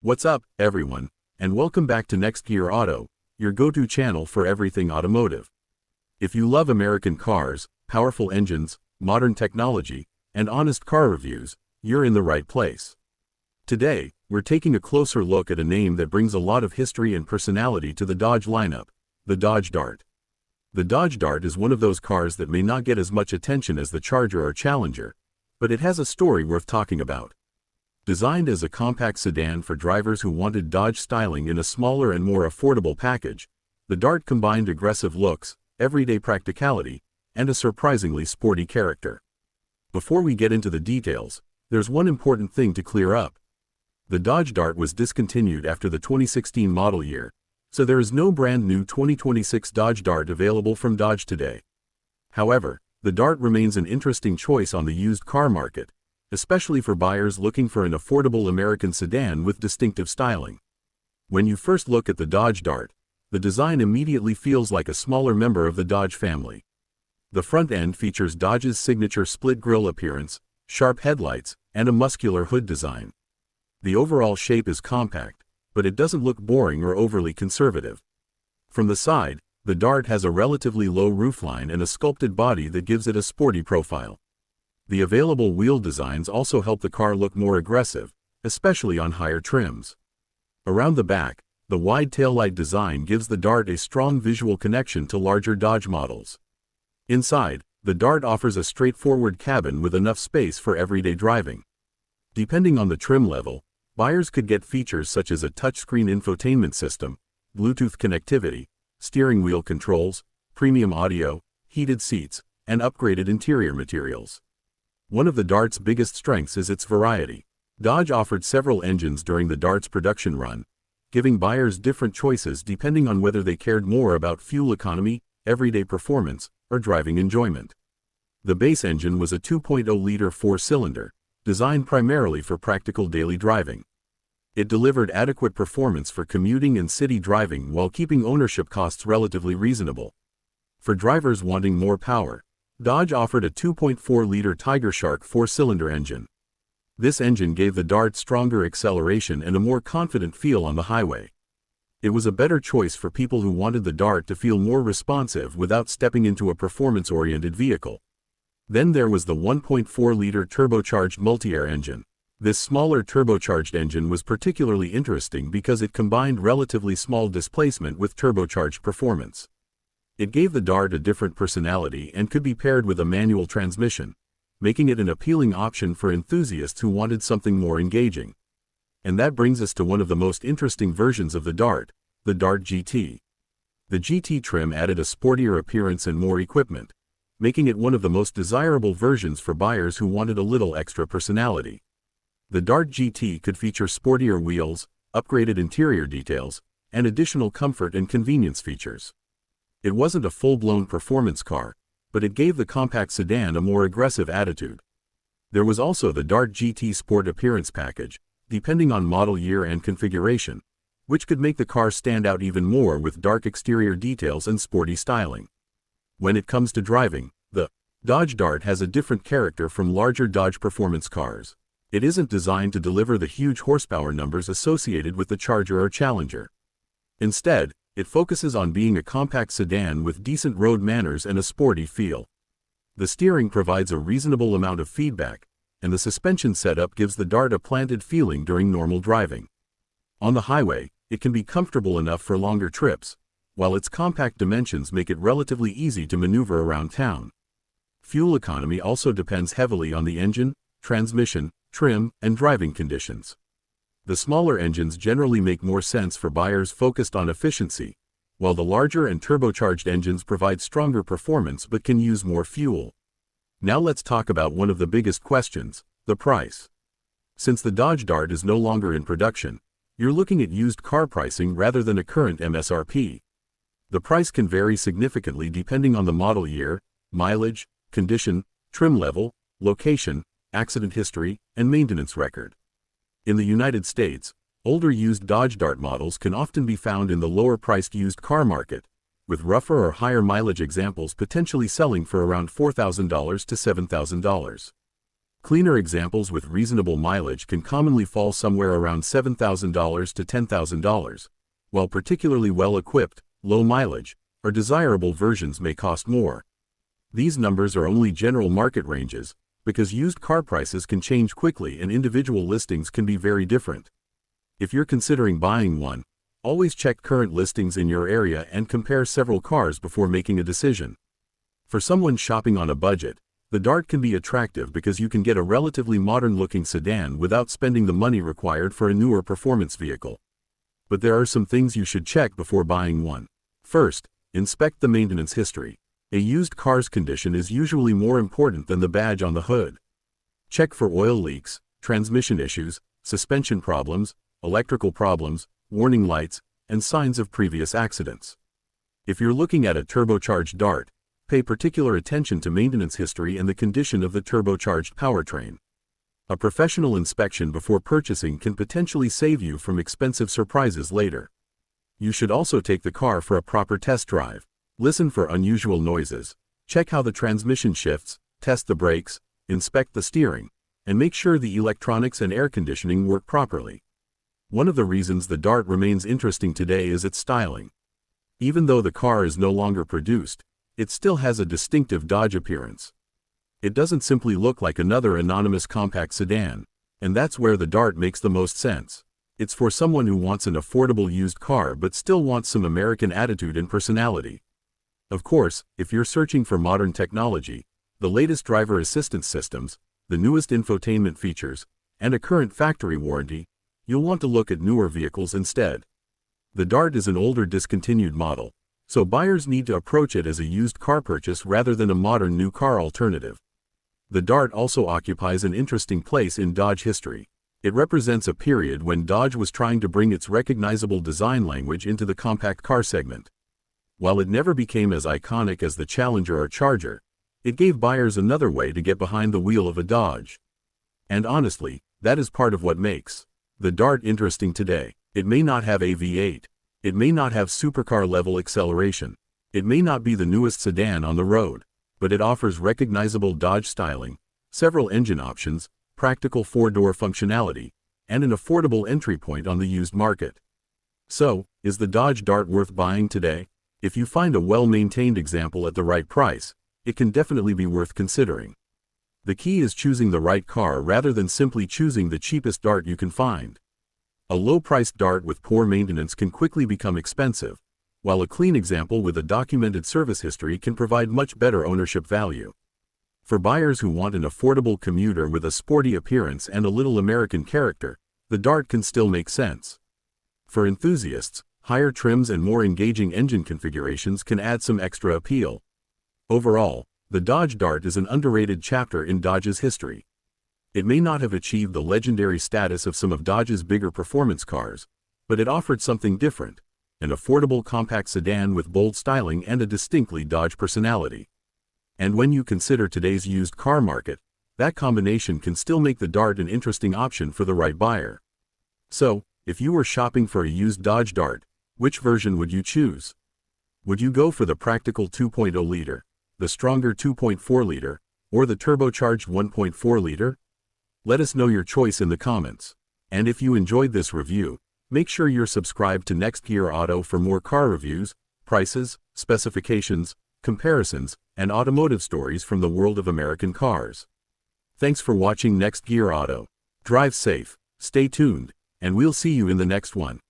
What's up, everyone, and welcome back to Next Gear Auto, your go-to channel for everything automotive. If you love American cars, powerful engines, modern technology, and honest car reviews, you're in the right place. Today, we're taking a closer look at a name that brings a lot of history and personality to the Dodge lineup, the Dodge Dart. The Dodge Dart is one of those cars that may not get as much attention as the Charger or Challenger, but it has a story worth talking about. Designed as a compact sedan for drivers who wanted Dodge styling in a smaller and more affordable package, the Dart combined aggressive looks, everyday practicality, and a surprisingly sporty character. Before we get into the details, there's one important thing to clear up. The Dodge Dart was discontinued after the 2016 model year, so there is no brand new 2026 Dodge Dart available from Dodge today. However, the Dart remains an interesting choice on the used car market, especially for buyers looking for an affordable American sedan with distinctive styling. When you first look at the Dodge Dart, the design immediately feels like a smaller member of the Dodge family. The front end features Dodge's signature split grille appearance, sharp headlights, and a muscular hood design. The overall shape is compact, but it doesn't look boring or overly conservative. From the side, the Dart has a relatively low roofline and a sculpted body that gives it a sporty profile. The available wheel designs also help the car look more aggressive, especially on higher trims. Around the back, the wide taillight design gives the Dart a strong visual connection to larger Dodge models. Inside, the Dart offers a straightforward cabin with enough space for everyday driving. Depending on the trim level, buyers could get features such as a touchscreen infotainment system, Bluetooth connectivity, steering wheel controls, premium audio, heated seats, and upgraded interior materials. One of the Dart's biggest strengths is its variety. Dodge offered several engines during the Dart's production run, giving buyers different choices depending on whether they cared more about fuel economy, everyday performance, or driving enjoyment. The base engine was a 2.0-liter four-cylinder, designed primarily for practical daily driving. It delivered adequate performance for commuting and city driving while keeping ownership costs relatively reasonable. For drivers wanting more power, Dodge offered a 2.4-liter Tiger Shark four-cylinder engine. This engine gave the Dart stronger acceleration and a more confident feel on the highway. It was a better choice for people who wanted the Dart to feel more responsive without stepping into a performance-oriented vehicle. Then there was the 1.4-liter turbocharged multi-air engine. This smaller turbocharged engine was particularly interesting because it combined relatively small displacement with turbocharged performance. It gave the Dart a different personality and could be paired with a manual transmission, making it an appealing option for enthusiasts who wanted something more engaging. And that brings us to one of the most interesting versions of the Dart GT. The GT trim added a sportier appearance and more equipment, making it one of the most desirable versions for buyers who wanted a little extra personality. The Dart GT could feature sportier wheels, upgraded interior details, and additional comfort and convenience features. It wasn't a full-blown performance car, but it gave the compact sedan a more aggressive attitude. There was also the Dart GT Sport Appearance Package, depending on model year and configuration, which could make the car stand out even more with dark exterior details and sporty styling. When it comes to driving, the Dodge Dart has a different character from larger Dodge performance cars. It isn't designed to deliver the huge horsepower numbers associated with the Charger or Challenger. Instead, it focuses on being a compact sedan with decent road manners and a sporty feel. The steering provides a reasonable amount of feedback, and the suspension setup gives the Dart a planted feeling during normal driving. On the highway, it can be comfortable enough for longer trips, while its compact dimensions make it relatively easy to maneuver around town. Fuel economy also depends heavily on the engine, transmission, trim, and driving conditions. The smaller engines generally make more sense for buyers focused on efficiency, while the larger and turbocharged engines provide stronger performance but can use more fuel. Now let's talk about one of the biggest questions, the price. Since the Dodge Dart is no longer in production, you're looking at used car pricing rather than a current MSRP. The price can vary significantly depending on the model year, mileage, condition, trim level, location, accident history, and maintenance record. In the United States, older used Dodge Dart models can often be found in the lower-priced used car market, with rougher or higher mileage examples potentially selling for around $4,000 to $7,000. Cleaner examples with reasonable mileage can commonly fall somewhere around $7,000 to $10,000, while particularly well-equipped, low-mileage, or desirable versions may cost more. These numbers are only general market ranges, because used car prices can change quickly and individual listings can be very different. If you're considering buying one, always check current listings in your area and compare several cars before making a decision. For someone shopping on a budget, the Dart can be attractive because you can get a relatively modern-looking sedan without spending the money required for a newer performance vehicle. But there are some things you should check before buying one. First, inspect the maintenance history. A used car's condition is usually more important than the badge on the hood. Check for oil leaks, transmission issues, suspension problems, electrical problems, warning lights, and signs of previous accidents. If you're looking at a turbocharged Dart, pay particular attention to maintenance history and the condition of the turbocharged powertrain. A professional inspection before purchasing can potentially save you from expensive surprises later. You should also take the car for a proper test drive. Listen for unusual noises, check how the transmission shifts, test the brakes, inspect the steering, and make sure the electronics and air conditioning work properly. One of the reasons the Dart remains interesting today is its styling. Even though the car is no longer produced, it still has a distinctive Dodge appearance. It doesn't simply look like another anonymous compact sedan, and that's where the Dart makes the most sense. It's for someone who wants an affordable used car but still wants some American attitude and personality. Of course, if you're searching for modern technology, the latest driver assistance systems, the newest infotainment features, and a current factory warranty, you'll want to look at newer vehicles instead. The Dart is an older discontinued model, so buyers need to approach it as a used car purchase rather than a modern new car alternative. The Dart also occupies an interesting place in Dodge history. It represents a period when Dodge was trying to bring its recognizable design language into the compact car segment. While it never became as iconic as the Challenger or Charger, it gave buyers another way to get behind the wheel of a Dodge. And honestly, that is part of what makes the Dart interesting today. It may not have a V8. It may not have supercar-level acceleration. It may not be the newest sedan on the road, but it offers recognizable Dodge styling, several engine options, practical four-door functionality, and an affordable entry point on the used market. So, is the Dodge Dart worth buying today? If you find a well-maintained example at the right price, it can definitely be worth considering. The key is choosing the right car rather than simply choosing the cheapest Dart you can find. A low-priced Dart with poor maintenance can quickly become expensive, while a clean example with a documented service history can provide much better ownership value. For buyers who want an affordable commuter with a sporty appearance and a little American character, the Dart can still make sense. For enthusiasts, higher trims and more engaging engine configurations can add some extra appeal. Overall, the Dodge Dart is an underrated chapter in Dodge's history. It may not have achieved the legendary status of some of Dodge's bigger performance cars, but it offered something different, an affordable compact sedan with bold styling and a distinctly Dodge personality. And when you consider today's used car market, that combination can still make the Dart an interesting option for the right buyer. So, if you were shopping for a used Dodge Dart, which version would you choose? Would you go for the practical 2.0 liter, the stronger 2.4 liter, or the turbocharged 1.4 liter? Let us know your choice in the comments. And if you enjoyed this review, make sure you're subscribed to Next Gear Auto for more car reviews, prices, specifications, comparisons, and automotive stories from the world of American cars. Thanks for watching Next Gear Auto. Drive safe, stay tuned, and we'll see you in the next one.